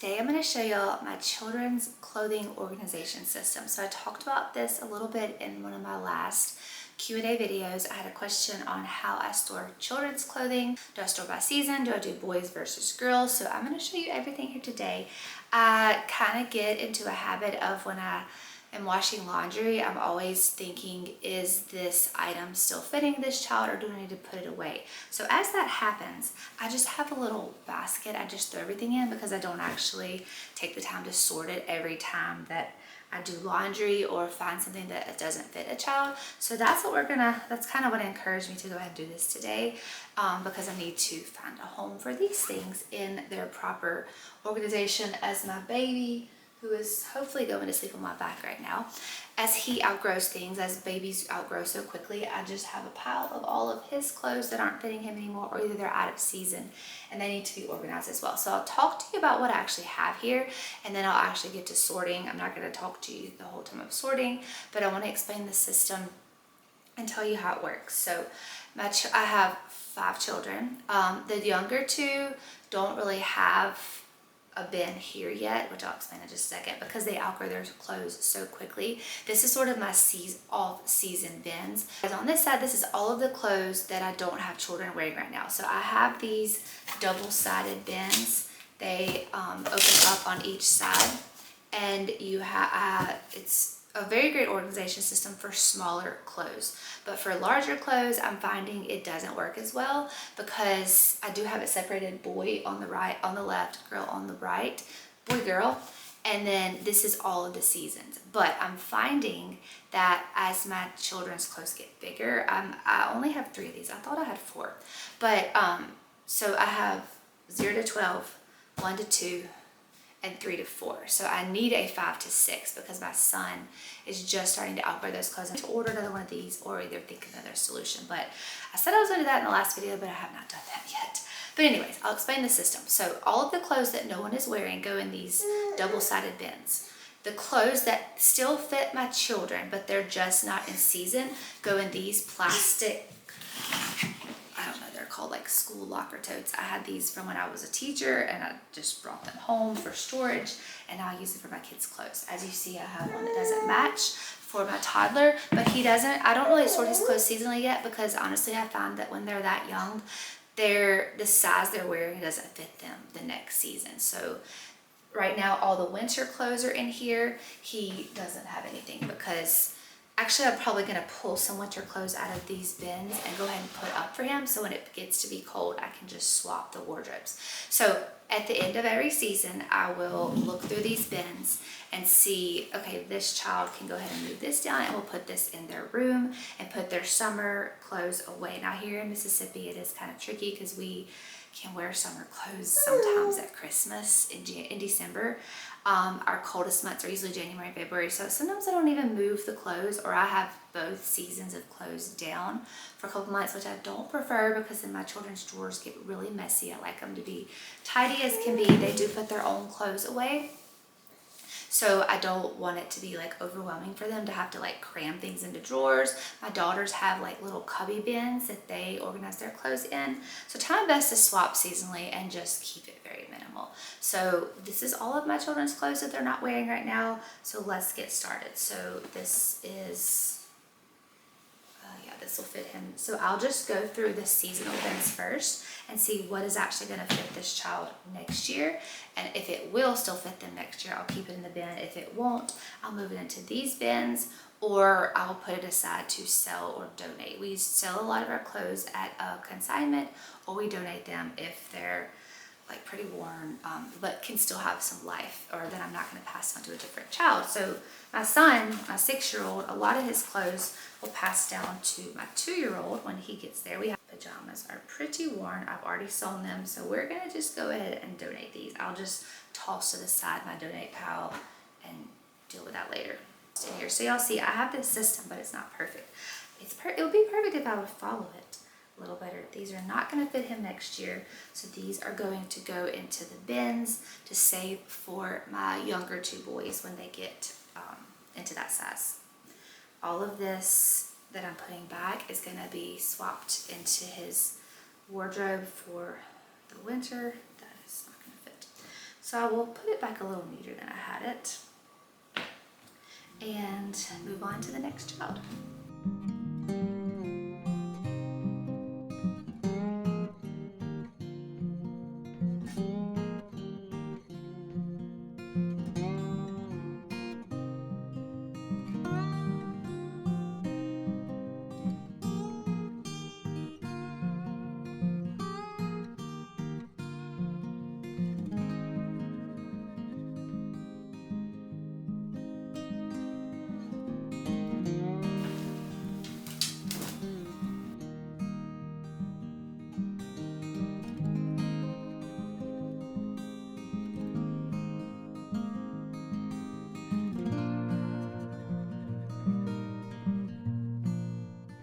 Today I'm going to show y'all my children's clothing organization system. So I talked about this a little bit in one of my last Q&A videos. I had a question on how I store children's clothing. Do I store by season? Do I do boys versus girls? So I'm going to show you everything here today. I kind of get into a habit of when I am washing laundry, I'm always thinking, is this item still fitting this child, or do I need to put it away? So as that happens, I just have a little basket I just throw everything in, because I don't actually take the time to sort it every time that I do laundry or find something that doesn't fit a child. So that's kind of what encouraged me to go ahead and do this today, because I need to find a home for these things in their proper organization, as my baby, who is hopefully going to sleep on my back right now, as he outgrows things, as babies outgrow so quickly, I just have a pile of all of his clothes that aren't fitting him anymore, or either they're out of season and they need to be organized as well. So I'll talk to you about what I actually have here, and then I'll actually get to sorting. I'm not going to talk to you the whole time of sorting, but I want to explain the system and tell you how it works. So I have 5 children. The younger 2 don't really have a bin here yet, which I'll explain in just a second, because they outgrow their clothes so quickly. This is sort of my off-season bins. As on this side, this is all of the clothes that I don't have children wearing right now. So I have these double-sided bins. They open up on each side, and you have it's a very great organization system for smaller clothes. But for larger clothes, I'm finding it doesn't work as well, because I do have it separated: boy on the right, on the left, girl on the right, boy, girl. And then this is all of the seasons. But I'm finding that as my children's clothes get bigger, I only have 3 of these. I thought I had 4. But so I have 0 to 12, 1 to 2, and 3 to 4. So I need a 5 to 6, because my son is just starting to outgrow those clothes, and to order another one of these, or either think of another solution. But I said I was going to do that in the last video, but I have not done that yet. But anyways, I'll explain the system. So all of the clothes that no one is wearing go in these double-sided bins. The clothes that still fit my children, but they're just not in season, go in these plastic, I don't know, they're called like school locker totes. I had these from when I was a teacher, and I just brought them home for storage, and now I use it for my kids' clothes. As you see, I have one that doesn't match for my toddler, but I don't really sort his clothes seasonally yet, because honestly I found that when they're that young, the size they're wearing doesn't fit them the next season. So right now all the winter clothes are in here. He doesn't have anything, because actually, I'm probably going to pull some winter clothes out of these bins and go ahead and put up for him, so when it gets to be cold, I can just swap the wardrobes. So at the end of every season, I will look through these bins and see, okay, this child can go ahead and move this down, and we'll put this in their room and put their summer clothes away. Now here in Mississippi, it is kind of tricky, because we can wear summer clothes sometimes at Christmas in December. Our coldest months are usually January and February, so sometimes I don't even move the clothes, or I have both seasons of clothes down for a couple months, which I don't prefer, because then my children's drawers get really messy. I like them to be tidy as can be. They do put their own clothes away, so I don't want it to be like overwhelming for them to have to like cram things into drawers. My daughters have like little cubby bins that they organize their clothes in. So try my best to swap seasonally and just keep it very minimal. So this is all of my children's clothes that they're not wearing right now. So let's get started. So this is, this will fit him. So I'll just go through the seasonal bins first and see what is actually going to fit this child next year. And if it will still fit them next year, I'll keep it in the bin. If it won't, I'll move it into these bins, or I'll put it aside to sell or donate. We sell a lot of our clothes at a consignment, or we donate them if they're like pretty worn, but can still have some life, or then I'm not going to pass on to a different child. So my son, my 6-year-old, a lot of his clothes will pass down to my 2-year-old when he gets there. We have pajamas are pretty worn. I've already sewn them, so we're going to just go ahead and donate these. I'll just toss to the side my donate pile and deal with that later. In here, so y'all see, I have this system, but it's not perfect. It would be perfect if I would follow it a little better. These are not going to fit him next year, so these are going to go into the bins to save for my younger 2 boys when they get into that size. All of this that I'm putting back is going to be swapped into his wardrobe for the winter. That is not going to fit. So I will put it back a little neater than I had it and move on to the next child.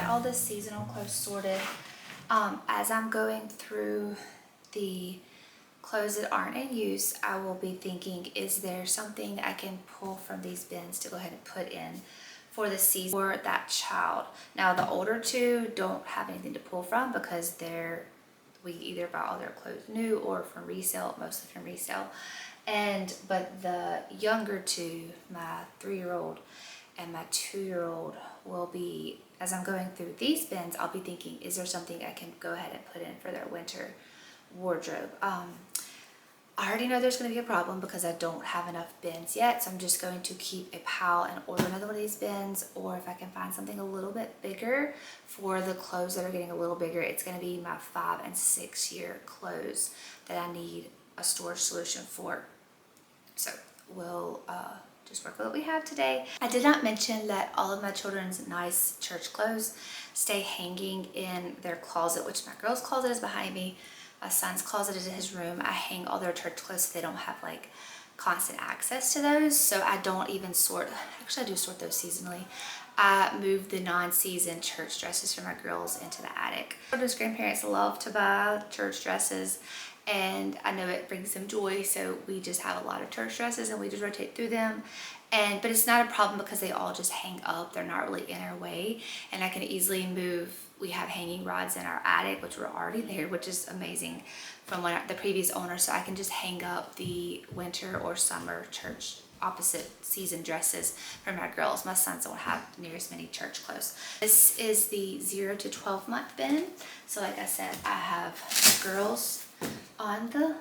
All the seasonal clothes sorted. As I'm going through the clothes that aren't in use, I will be thinking, is there something I can pull from these bins to go ahead and put in for the season for that child? Now the older two don't have anything to pull from because we either buy all their clothes new or from resale, mostly from resale. But the younger two, my 3-year-old and my 2-year-old, will be, as I'm going through these bins, I'll be thinking, is there something I can go ahead and put in for their winter wardrobe? I already know there's going to be a problem because I don't have enough bins yet, so I'm just going to keep a pile and order another one of these bins, or if I can find something a little bit bigger for the clothes that are getting a little bigger, it's going to be my 5 and 6 year clothes that I need a storage solution for. So we'll just work with what we have today. I did not mention that all of my children's nice church clothes stay hanging in their closet, which my girl's closet is behind me. My son's closet is in his room. I hang all their church clothes so they don't have like constant access to those. So I don't even sort, actually I do sort those seasonally. I moved the non-season church dresses for my girls into the attic. Children's grandparents love to buy church dresses, and I know it brings them joy, so we just have a lot of church dresses and we just rotate through them. But it's not a problem because they all just hang up. They're not really in our way, and I can easily move. We have hanging rods in our attic, which were already there, which is amazing from the previous owner. So I can just hang up the winter or summer church opposite season dresses for my girls. My sons don't have near as many church clothes. This is the 0 to 12 month bin. So like I said, I have girls on the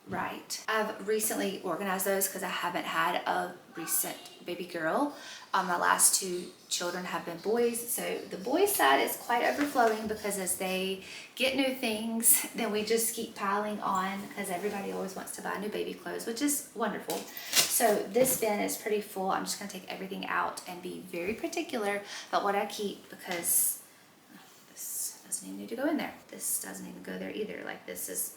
right. I've recently organized those because I haven't had a recent baby girl. My last 2 children have been boys, so the boys side is quite overflowing because as they get new things, then we just keep piling on because everybody always wants to buy new baby clothes, which is wonderful. So this bin is pretty full. I'm just going to take everything out and be very particular about what I keep because this doesn't even need to go in there. This doesn't even go there either. Like, this is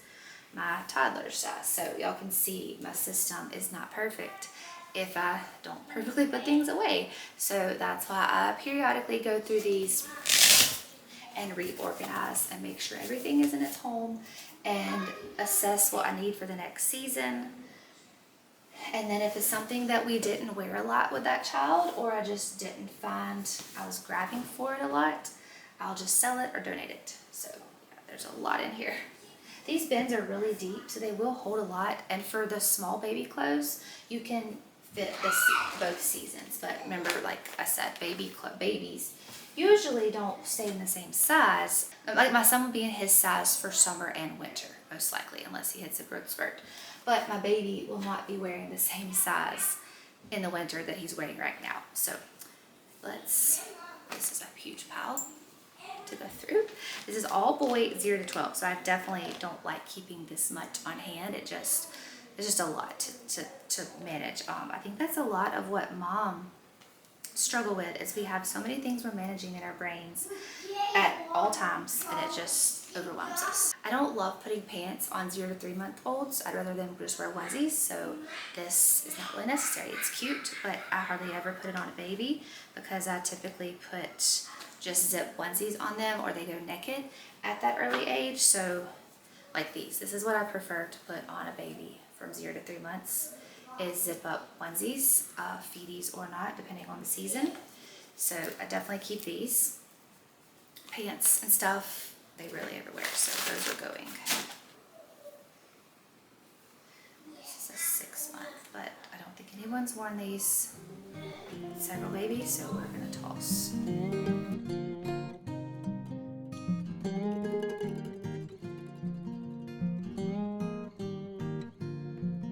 my toddler size, so y'all can see my system is not perfect if I don't perfectly put things away. So that's why I periodically go through these and reorganize and make sure everything is in its home and assess what I need for the next season. And then if it's something that we didn't wear a lot with that child, or I just didn't find I was grabbing for it a lot, I'll just sell it or donate it. So yeah, there's a lot in here. These bins are really deep, so they will hold a lot. And for the small baby clothes, you can fit both seasons. But remember, like I said, babies usually don't stay in the same size. Like my son will be in his size for summer and winter, most likely, unless he hits a growth spurt. But my baby will not be wearing the same size in the winter that he's wearing right now. So this is a huge pile to go through. This is all boy 0 to 12, so I definitely don't like keeping this much on hand. It's just a lot to manage. I think that's a lot of what mom struggle with, is we have so many things we're managing in our brains at all times, and it just overwhelms us. I don't love putting pants on 0 to 3 month olds. I'd rather them just wear onesies, so this is not really necessary. It's cute, but I hardly ever put it on a baby because I typically put just zip onesies on them, or they go naked at that early age. So like this is what I prefer to put on a baby from 0 to 3 months, is zip up onesies, feeties or not, depending on the season. So I definitely keep these. Pants and stuff, they rarely ever wear, so those are going. This is anyone's worn these several babies, so we're gonna toss.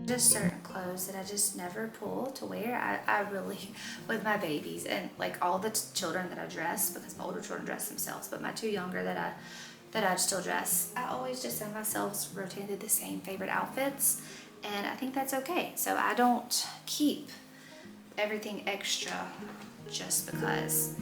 Just certain clothes that I just never pull to wear. I really, with my babies and like all the children that I dress, because my older children dress themselves, but my two younger that I still dress, I always just send myself rotating through the same favorite outfits, and I think that's okay. So I don't keep everything extra just because.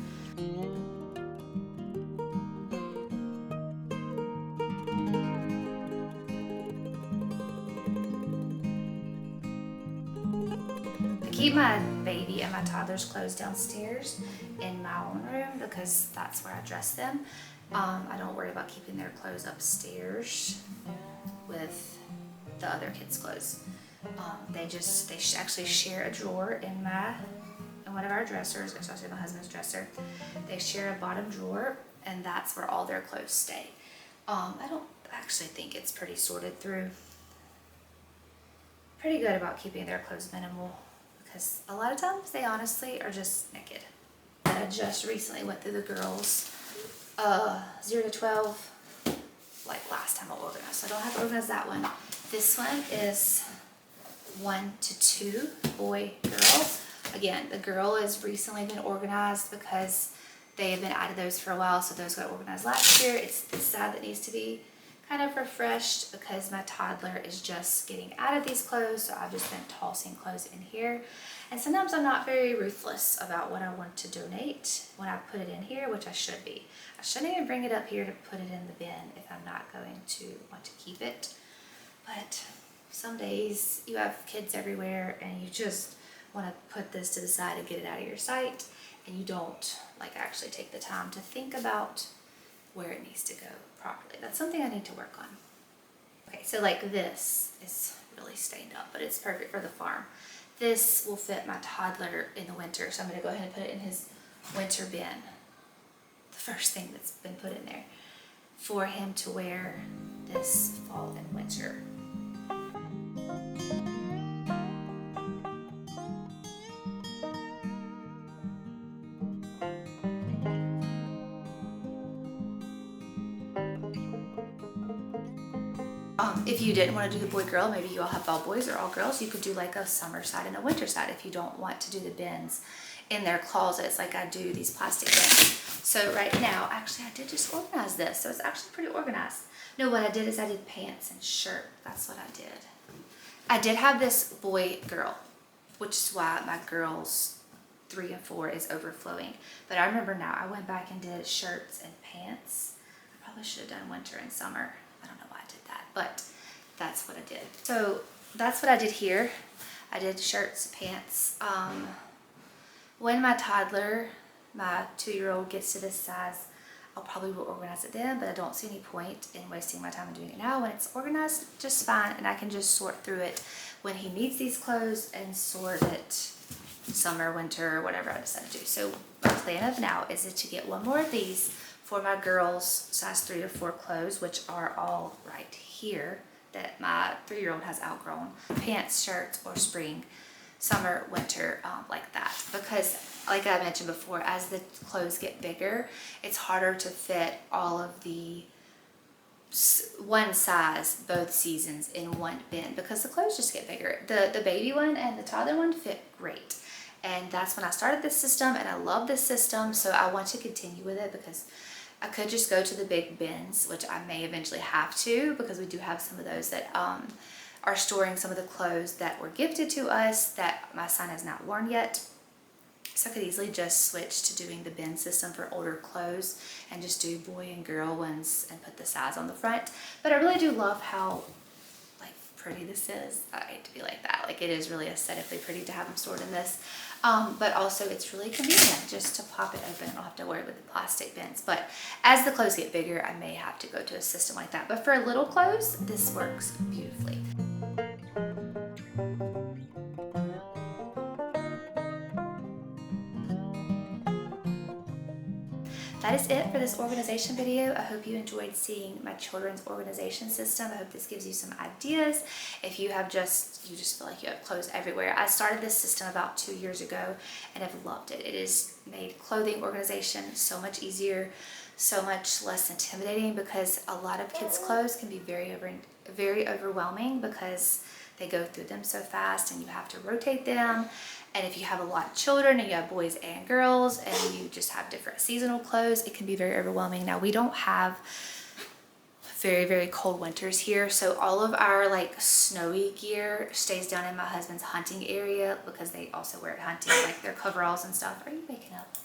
I keep my baby and my toddler's clothes downstairs in my own room because that's where I dress them. I don't worry about keeping their clothes upstairs with the other kids' clothes. They actually share a drawer in one of our dressers, especially my husband's dresser. They share a bottom drawer, and that's where all their clothes stay. I don't actually think it's pretty sorted through. Pretty good about keeping their clothes minimal because a lot of times they honestly are just naked. I just recently went through the girls 0 to 12 like last time I organized, so I don't have to organize that one. This one is 1 to 2, boy, girl. Again, the girl has recently been organized because they have been out of those for a while, so those got organized last year. It's the side that needs to be kind of refreshed because my toddler is just getting out of these clothes, so I've just been tossing clothes in here. And sometimes I'm not very ruthless about what I want to donate when I put it in here, which I should be. I shouldn't even bring it up here to put it in the bin if I'm not going to want to keep it. But some days you have kids everywhere and you just want to put this to the side and get it out of your sight, and you don't like actually take the time to think about where it needs to go properly. That's something I need to work on. Okay, so like this is really stained up, but it's perfect for the farm. This will fit my toddler in the winter, so I'm gonna go ahead and put it in his winter bin. The first thing that's been put in there for him to wear this fall and winter. If you didn't want to do the boy-girl, maybe you all have all boys or all girls, you could do like a summer side and a winter side if you don't want to do the bins in their closets like I do these plastic bins. So right now, actually I did just organize this, so it's actually pretty organized. No, what I did is I did pants and shirt. That's what I did. I did have this boy-girl, which is why my girls 3 and 4 is overflowing. But I remember now, I went back and did shirts and pants. I probably should have done winter and summer. I don't know why I did that, but that's what I did. So that's what I did here. I did shirts, pants. When my toddler, my 2-year-old, gets to this size, I'll probably will organize it then, but I don't see any point in wasting my time and doing it now when it's organized just fine, and I can just sort through it when he needs these clothes and sort it summer, winter, whatever I decide to do. So my plan of now is to get one more of these for my girls' size 3 to 4 clothes, which are all right here that my 3-year-old has outgrown. Pants, shirts, or spring, summer, winter, like that. Because like I mentioned before, as the clothes get bigger, it's harder to fit all of the one size, both seasons in one bin because the clothes just get bigger. The baby one and the toddler one fit great. And that's when I started this system, and I love this system, so I want to continue with it because I could just go to the big bins, which I may eventually have to because we do have some of those that are storing some of the clothes that were gifted to us that my son has not worn yet. So I could easily just switch to doing the bin system for older clothes and just do boy and girl ones and put the size on the front. But I really do love how like pretty this is. I hate to be like that. Like it is really aesthetically pretty to have them stored in this. But also it's really convenient just to pop it open. I don't have to worry with the plastic bins. But as the clothes get bigger, I may have to go to a system like that. But for little clothes, this works beautifully. that is it for this organization video. I hope you enjoyed seeing my children's organization system. I hope this gives you some ideas. If you just feel like you have clothes everywhere. I started this system about 2 years ago and have loved it. It has made clothing organization so much easier, so much less intimidating, because a lot of kids' clothes can be very overwhelming because they go through them so fast and you have to rotate them. And if you have a lot of children and you have boys and girls and you just have different seasonal clothes, it can be very overwhelming. Now, we don't have very cold winters here, so all of our like snowy gear stays down in my husband's hunting area because they also wear it hunting, like their coveralls and stuff. Are you waking up?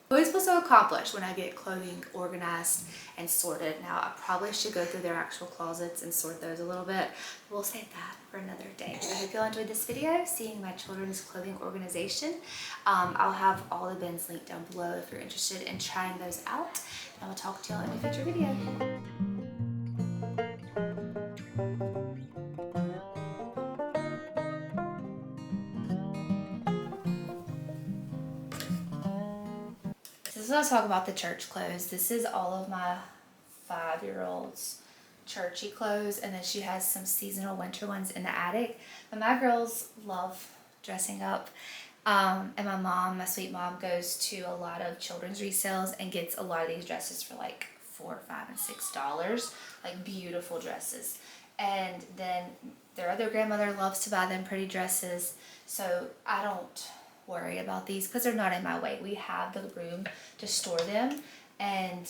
I always feel so accomplished when I get clothing organized and sorted. Now, I probably should go through their actual closets and sort those a little bit. We'll save that for another day. But I hope y'all enjoyed this video, seeing my children's clothing organization. I'll have all the bins linked down below if you're interested in trying those out. And I will talk to y'all in a future video. This is what I was talking about, the church clothes. This is all of my 5-year-old's churchy clothes, and then she has some seasonal winter ones in the attic. But my girls love dressing up, and my mom, my sweet mom, goes to a lot of children's resales and gets a lot of these dresses for like $4, $5, and $6, like beautiful dresses. And then their other grandmother loves to buy them pretty dresses, so I don't worry about these because they're not in my way. We have the room to store them, and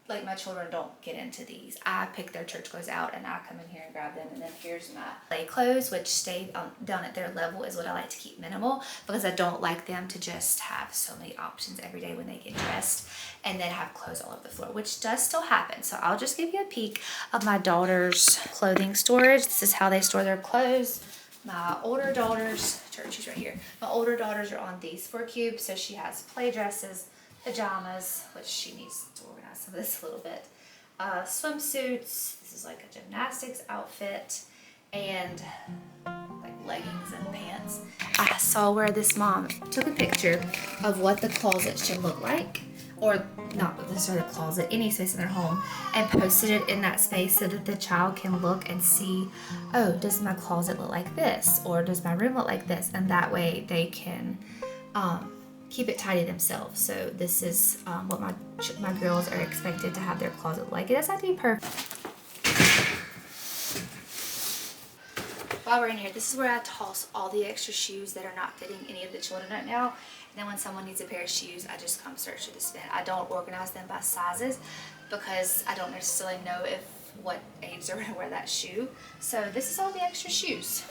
like my children don't get into these. I pick their church clothes out and I come in here and grab them. And then here's my play clothes, which stay down at their level, is what I like to keep minimal, because I don't like them to just have so many options every day when they get dressed and then have clothes all over the floor, which does still happen. So I'll just give you a peek of my daughter's clothing storage. This is how they store their clothes. My older daughter's church is right here. My older daughters are on these 4 cubes, so she has play dresses, pajamas, which she needs to organize some of this a little bit, swimsuits. This is like a gymnastics outfit, and like leggings and pants. I saw where this mom took a picture of what the closet should look like, or not the sort of closet, any space in their home, and posted it in that space so that the child can look and see, oh, does my closet look like this, or does my room look like this? And that way they can keep it tidy themselves. So this is what my girls are expected to have their closet like. It doesn't have to be perfect. While we're in here, this is where I toss all the extra shoes that are not fitting any of the children right now. And then when someone needs a pair of shoes, I just come search through this bin. I don't organize them by sizes because I don't necessarily know what age they're going to wear that shoe. So this is all the extra shoes.